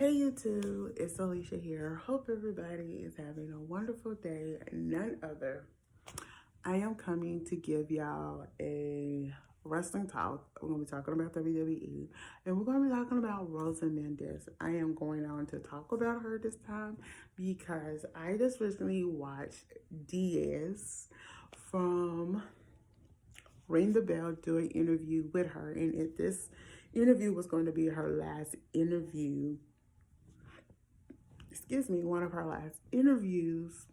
Hey YouTube, it's Alicia here. Hope everybody is having a wonderful day. None other. I am coming to give y'all a wrestling talk. We're going to be talking about WWE and we're going to be talking about Rosa Mendes. I am going on to talk about her this time because I just recently watched Diaz from Ring the Bell do an interview with her, and this interview was going to be her last interview, one of her last interviews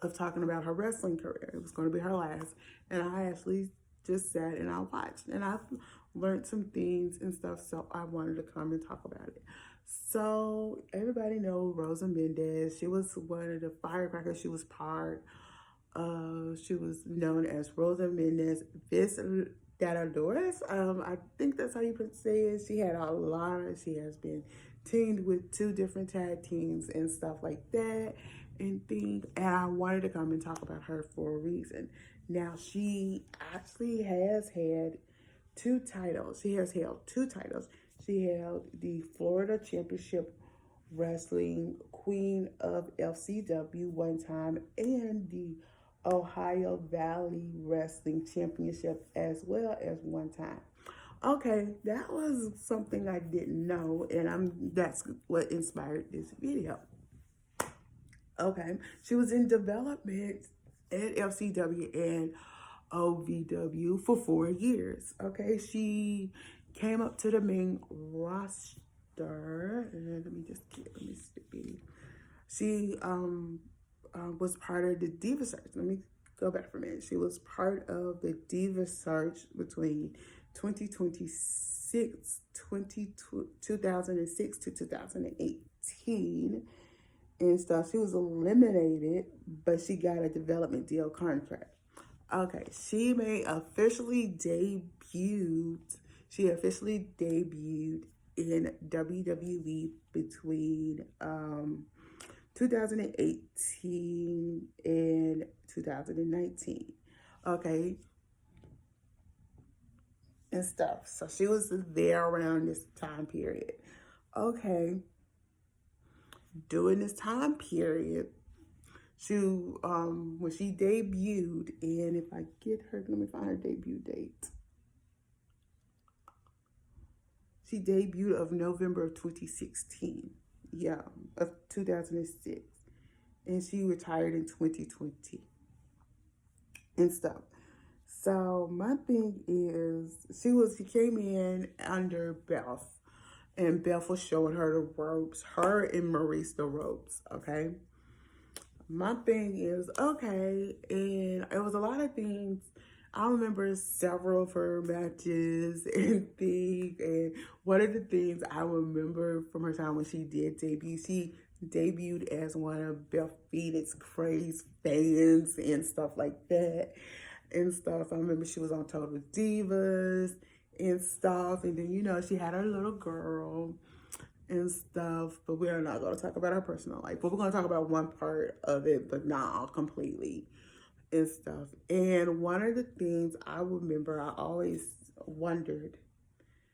of talking about her wrestling career. It was going to be her last. And I actually just sat and I watched and I've learned some things and stuff. So I wanted to come and talk about it. So everybody know Rosa Mendes. She was one of the firecrackers. She was known as Rosa Mendes Visitadores. I think that's how you say it. She has been teamed with 2 different tag teams and stuff like that and things. And I wanted to come and talk about her for a reason. Now, she actually has had 2 titles. She has held 2 titles. She held the Florida Championship Wrestling Queen of FCW one time and the Ohio Valley Wrestling Championship as well as one time. Okay, that was something I didn't know, and that's what inspired this video. Okay, she was in development at FCW and OVW for 4 years. Okay, she came up to the main roster, and let me see. She was part of the Diva Search. Let me go back for a minute. She was part of the Diva Search between 2006 to 2018 and stuff. She was eliminated, but she got a development deal contract. Okay, she officially debuted in WWE between 2018 and 2019. Okay, and stuff. So she was there around this time period. Okay, during this time period, when she debuted, and if I get her, let me find her debut date. She debuted of November of 2016. Yeah, of 2006. And she retired in 2020 and stuff. So my thing is, she came in under Beth, and Beth was showing her the ropes, her and Maurice the ropes, okay? My thing is, okay, and it was a lot of things. I remember several of her matches and things, and one of the things I remember from her time when she did debut, she debuted as one of Beth Phoenix's crazy fans and stuff like that and stuff. I remember she was on Total Divas and stuff, and then, she had her little girl and stuff, but we're not going to talk about her personal life, but we're going to talk about one part of it, but not completely and stuff. And one of the things I remember, I always wondered,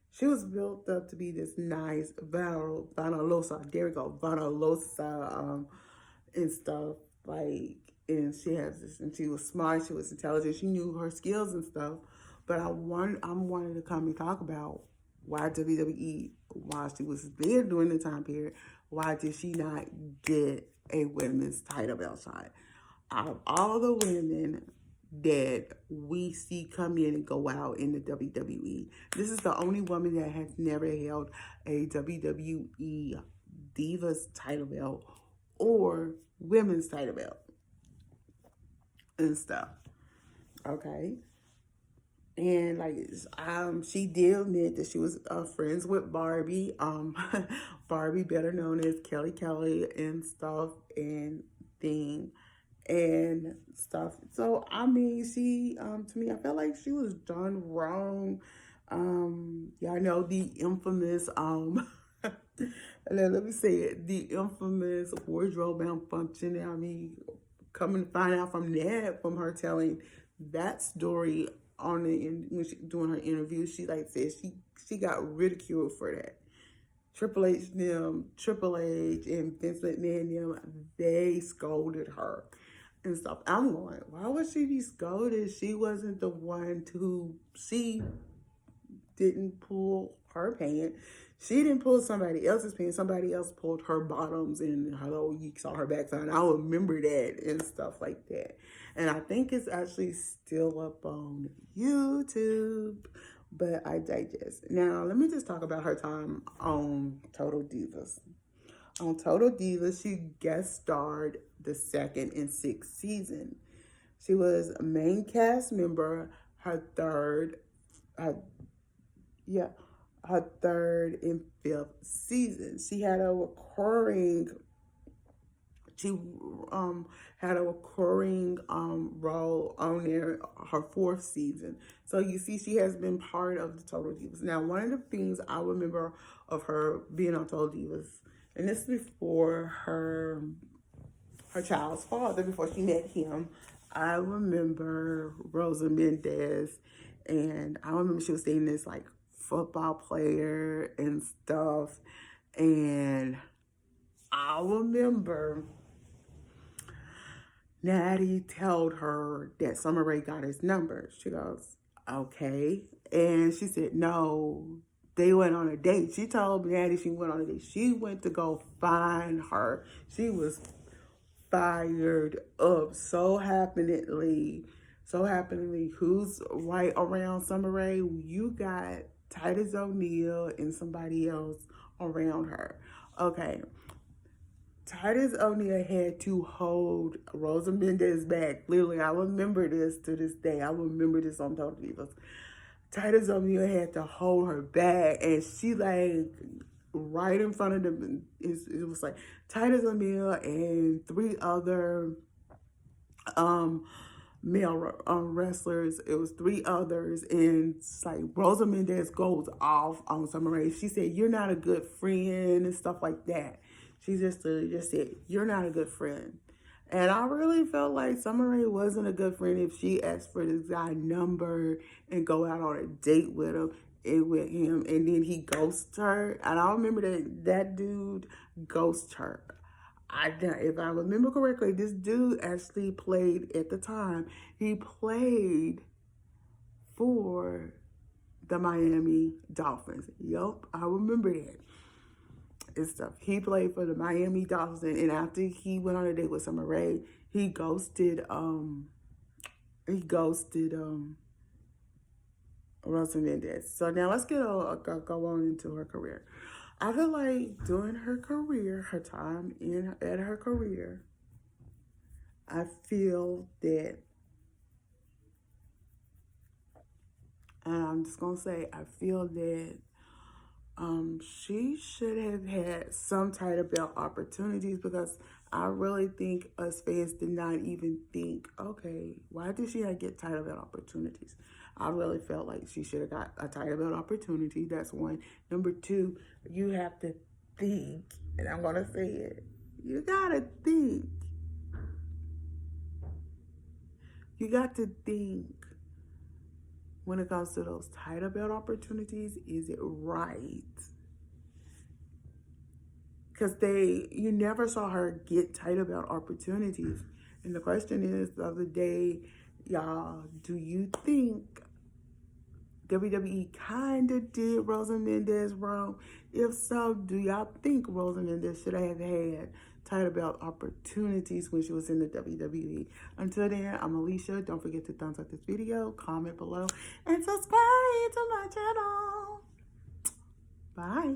she was built up to be this nice Vanalosa, there we go, Vanalosa, and stuff, like, and she was smart, she was intelligent, she knew her skills and stuff, but I'm wanting to come and talk about why WWE, while she was there during the time period, why did she not get a women's title belt shot? Out of all the women that we see come in and go out in the WWE, this is the only woman that has never held a WWE Divas title belt or women's title belt and stuff. Okay. And she did admit that she was friends with Barbie, Barbie better known as Kelly and stuff and thing and stuff. So I mean, she to me, I felt like she was done wrong. Y'all know the infamous let me say it, the infamous wardrobe malfunction. I mean, coming to find out from her telling that story when she doing her interview, she said she got ridiculed for that Triple H and Vince McMahon them, they scolded her and stuff. I'm going, why would she be scolded? She wasn't the one to, she didn't pull her pants. She didn't pull somebody else's pants. Somebody else pulled her bottoms, and hello, you saw her backside. I remember that and stuff like that. And I think it's actually still up on YouTube, but I digest. Now, let me just talk about her time on Total Divas. On Total Divas, she guest starred the second and sixth season. She was a main cast member, her third, her yeah, her third and fifth season. She had a recurring role on there her fourth season. So you see, she has been part of the Total Divas. Now, one of the things I remember of her being on Total Divas, and this is before her child's father, before she met him. I remember Rosa Mendes, and I remember she was dating this like football player and stuff. And I remember Natty told her that Summer Rae got his number. She goes, okay. And she said, no, they went on a date. She told Natty she went on a date. She went to go find her. She was fired up so happeningly. Who's right around Summer Rae? You got Titus O'Neil and somebody else around her. Okay. Titus O'Neil had to hold Rosa Mendes back. Literally, I remember this to this day. I remember this on Total Divas. Titus O'Neil had to hold her back, and she like right in front of them. It was like Titus O'Neil and three other male wrestlers. It was three others, and it's like Rosa Mendes goes off on Summer Rae. She said, "You're not a good friend," and stuff like that. She just said, "You're not a good friend." And I really felt like Summer Rae wasn't a good friend if she asked for this guy's number and go out on a date with him and then he ghosts her. And I remember that dude ghosted her. If I remember correctly, this dude actually played at the time. He played for the Miami Dolphins. Yup, I remember that. And stuff. He played for the Miami Dolphins, and after he went on a date with Summer Rae, he ghosted Rosa Mendes. So now let's go on into her career. I feel like during her career, her time at her career, I feel that I'm just gonna say I feel that she should have had some title belt opportunities, because I really think us fans did not even think, okay, why did she not get title belt opportunities? I really felt like she should have got a title belt opportunity. That's one. Number two, you have to think, and I'm going to say it, you got to think. You got to think when it comes to those title belt opportunities, is it right? Because you never saw her get title belt opportunities. And the question is, the other day, y'all, do you think WWE kind of did Rosa Mendes wrong? If so, do y'all think Rosa Mendes should have had title belt opportunities when she was in the WWE? Until then, I'm Alicia. Don't forget to thumbs up this video, comment below, and subscribe to my channel. Bye.